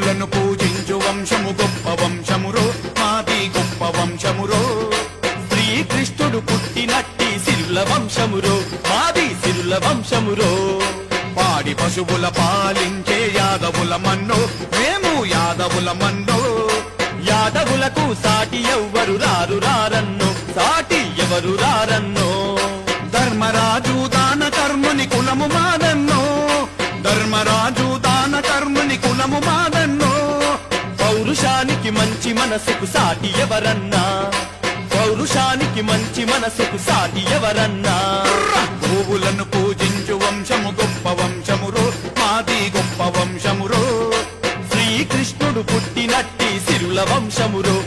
గోవులను పూజించు వంశము గొప్ప వంశమురో, మాది గొప్ప వంశమురో. శ్రీకృష్ణుడు పుట్టినట్టి సిరుల వంశమురో, మాది సిరుల వంశమురో. పాడి పశువుల పాలించే యాదవుల మన్నో, మేము యాదవుల మన్నో. యాదవులకు సాటి ఎవ్వరు రారు రారన్నో, సాటి ఎవరు రారన్నో. ధర్మరాజు దాన కర్ముని కులము మాదన్నో, ధర్మరాజు దాన కర్ముని కులము మాదన్నో. పౌరుషానికి మంచి మనసుకు సాటి ఎవరన్నా, పౌరుషానికి మంచి మనసుకు సాటి ఎవరన్నా. గోవులను పూజించు వంశము గొప్ప వంశమురో, మాది గొప్ప వంశమురో. శ్రీకృష్ణుడు పుట్టినట్టి సిరుల వంశమురో,